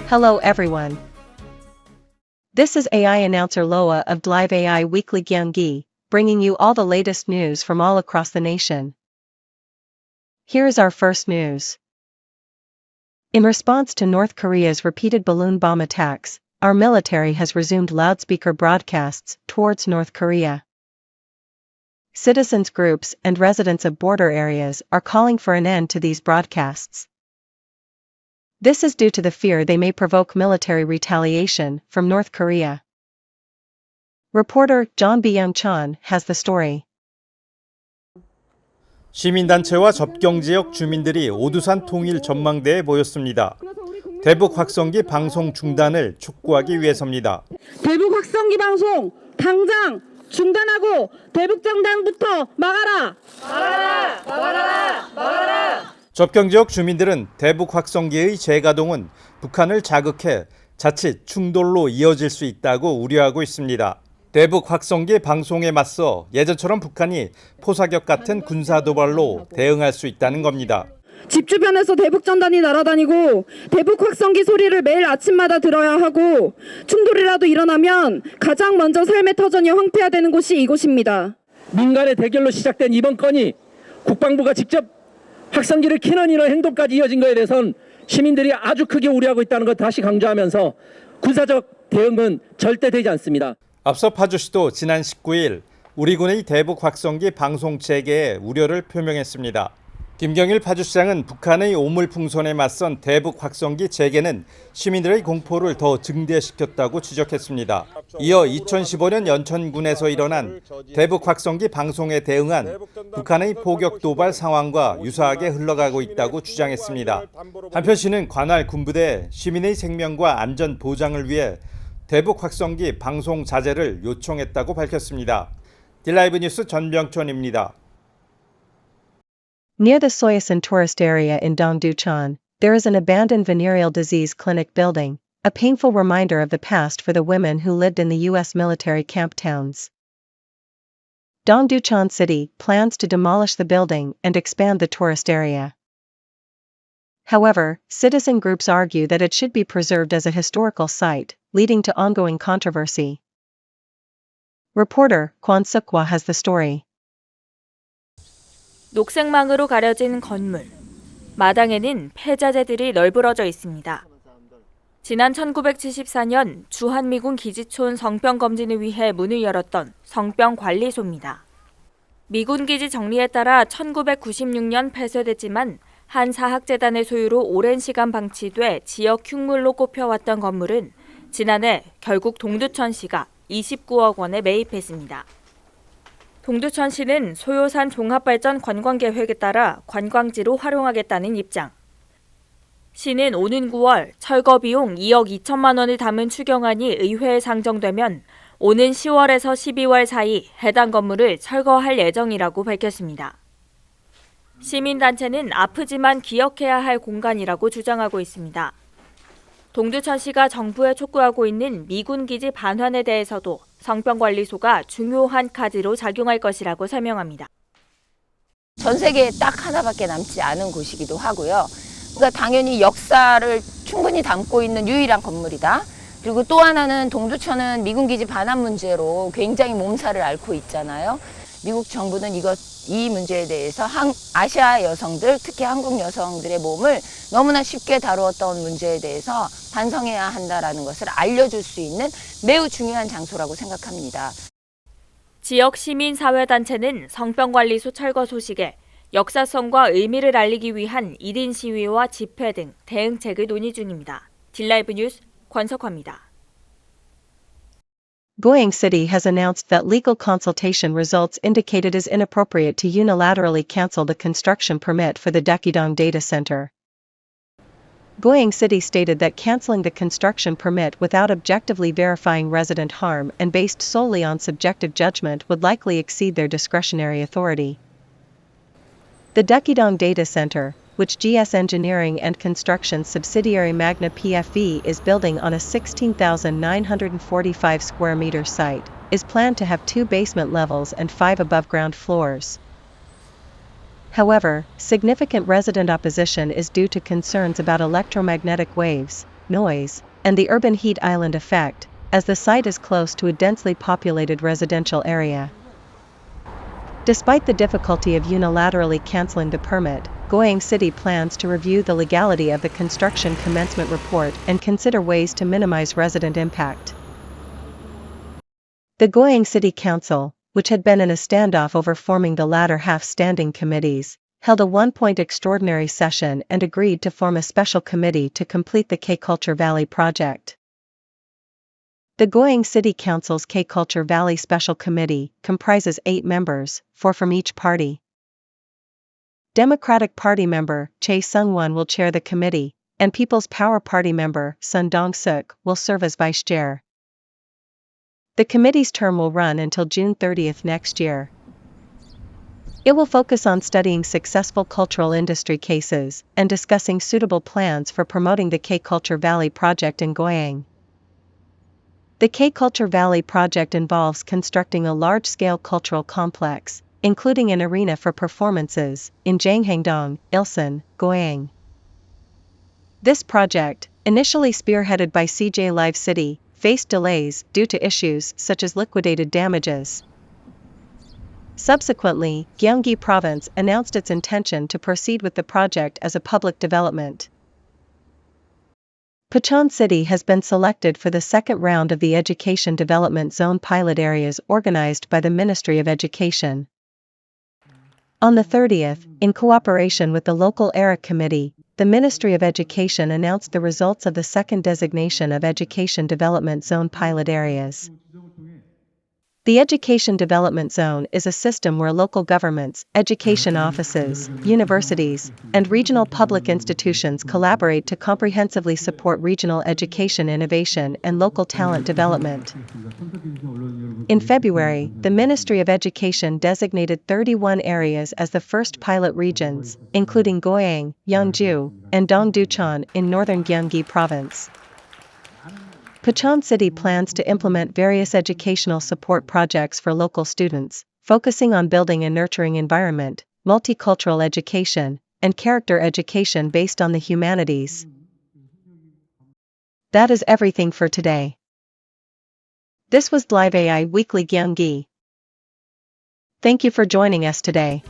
Hello everyone. This is AI announcer Loa of Dlive AI Weekly Gyeonggi, bringing you all the latest news from all across the nation. Here is our first news. In response to North Korea's repeated balloon bomb attacks, our military has resumed loudspeaker broadcasts towards North Korea. Citizens groups and residents of border areas are calling for an end to these broadcasts. This is due to the fear they may provoke military retaliation from North Korea. Reporter John Byung-chun has the story. 시민단체와 접경지역 주민들이 오두산 통일 전망대에 모였습니다. 대북 확성기 방송 중단을 촉구하기 위해서입니다. 대북 확성기 방송 당장 중단하고 대북 정당부터 막아라! 막아라! 막아라! 막아라! 접경지역 주민들은 대북 확성기의 재가동은 북한을 자극해 자칫 충돌로 이어질 수 있다고 우려하고 있습니다. 대북 확성기 방송에 맞서 예전처럼 북한이 포사격 같은 군사 도발로 대응할 수 있다는 겁니다. 집 주변에서 대북 전단이 날아다니고 대북 확성기 소리를 매일 아침마다 들어야 하고 충돌이라도 일어나면 가장 먼저 삶의 터전이 황폐화되는 곳이 이곳입니다. 민간의 대결로 시작된 이번 건이 국방부가 직접 확성기를 키는 이런 행동까지 이어진 것에 대해서는 시민들이 아주 크게 우려하고 있다는 것 다시 강조하면서 군사적 대응은 절대 되지 않습니다. 앞서 파주시도 지난 19일 우리 군의 대북 확성기 방송 재개에 우려를 표명했습니다. 김경일 파주시장은 북한의 오물풍선에 맞선 대북 확성기 재개는 시민들의 공포를 더 증대시켰다고 지적했습니다. 이어 2015년 연천군에서 일어난 대북 확성기 방송에 대응한 북한의 포격 도발 상황과 유사하게 흘러가고 있다고 주장했습니다. 한편 시는 관할 군부대에 시민의 생명과 안전 보장을 위해 대북 확성기 방송 자제를 요청했다고 밝혔습니다. 딜라이브 뉴스 전병천입니다. Near the Soyesan tourist area in Dongducheon, there is an abandoned venereal disease clinic building, a painful reminder of the past for the women who lived in the U.S. military camp towns. Dongducheon City plans to demolish the building and expand the tourist area. However, citizen groups argue that it should be preserved as a historical site, leading to ongoing controversy. Reporter Kwon Suk-hwa has the story. 녹색망으로 가려진 건물. 마당에는 폐자재들이 널브러져 있습니다. 지난 1974년 주한미군 기지촌 성병 검진을 위해 문을 열었던 성병관리소입니다. 미군 기지 정리에 따라 1996년 폐쇄됐지만 한 사학재단의 소유로 오랜 시간 방치돼 지역 흉물로 꼽혀왔던 건물은 지난해 결국 동두천시가 29억 원에 매입했습니다. 동두천시는 소요산 종합발전 관광계획에 따라 관광지로 활용하겠다는 입장. 시는 오는 9월 철거 비용 2억 2천만 원을 담은 추경안이 의회에 상정되면 오는 10월에서 12월 사이 해당 건물을 철거할 예정이라고 밝혔습니다. 시민단체는 아프지만 기억해야 할 공간이라고 주장하고 있습니다. 동두천시가 정부에 촉구하고 있는 미군 기지 반환에 대해서도 성병관리소가 중요한 카드로 작용할 것이라고 설명합니다. 전 세계에 딱 하나밖에 남지 않은 곳이기도 하고요. 그러니까 당연히 역사를 충분히 담고 있는 유일한 건물이다. 그리고 또 하나는 동두천은 미군 기지 반환 문제로 굉장히 몸살을 앓고 있잖아요. 미국 정부는 이 문제에 대해서 아시아 여성들, 특히 한국 여성들의 몸을 너무나 쉽게 다루었던 문제에 대해서 반성해야 한다는 것을 알려줄 수 있는 매우 중요한 장소라고 생각합니다. 지역 시민사회단체는 성병관리소 철거 소식에 역사성과 의미를 알리기 위한 1인 시위와 집회 등 대응책을 논의 중입니다. 딜라이브 뉴스 권석화입니다. Goyang City has announced that legal consultation results indicate it is inappropriate to unilaterally cancel the construction permit for the Dakidong Data Center. Goyang City stated that canceling the construction permit without objectively verifying resident harm and based solely on subjective judgment would likely exceed their discretionary authority. The Dakidong Data Center, which GS Engineering and Construction subsidiary Magna PFE is building on a 16,945 square meter site, is planned to have 2 basement levels and 5 above-ground floors. However, significant resident opposition is due to concerns about electromagnetic waves, noise, and the urban heat island effect, as the site is close to a densely populated residential area. Despite the difficulty of unilaterally canceling the permit, Goyang City plans to review the legality of the construction commencement report and consider ways to minimize resident impact. The Goyang City Council, which had been in a standoff over forming the latter half standing committees, held a one-point extraordinary session and agreed to form a special committee to complete the K-Culture Valley project. The Goyang City Council's K-Culture Valley Special Committee comprises 8 members, 4 from each party. Democratic Party member Chae Sung-won will chair the committee, and People's Power Party member Sun Dong-suk will serve as vice chair. The committee's term will run until June 30th next year. It will focus on studying successful cultural industry cases and discussing suitable plans for promoting the K-Culture Valley project in Goyang. The K-Culture Valley project involves constructing a large-scale cultural complex, including an arena for performances, in Janghangdong, Ilsan, Goyang. This project, initially spearheaded by CJ Live City, faced delays due to issues such as liquidated damages. Subsequently, Gyeonggi Province announced its intention to proceed with the project as a public development. Pucheon City has been selected for the second round of the Education Development Zone pilot areas organized by the Ministry of Education. On the 30th, in cooperation with the local ERIC committee, the Ministry of Education announced the results of the second designation of Education Development Zone pilot areas. The Education Development Zone is a system where local governments, education offices, universities, and regional public institutions collaborate to comprehensively support regional education innovation and local talent development. In February, the Ministry of Education designated 31 areas as the first pilot regions, including Goyang, Yeonju, and Dongducheon in northern Gyeonggi Province. Pucheon City plans to implement various educational support projects for local students, focusing on building a nurturing environment, multicultural education, and character education based on the humanities. That is everything for today. This was Live AI Weekly Gyeonggi. Thank you for joining us today.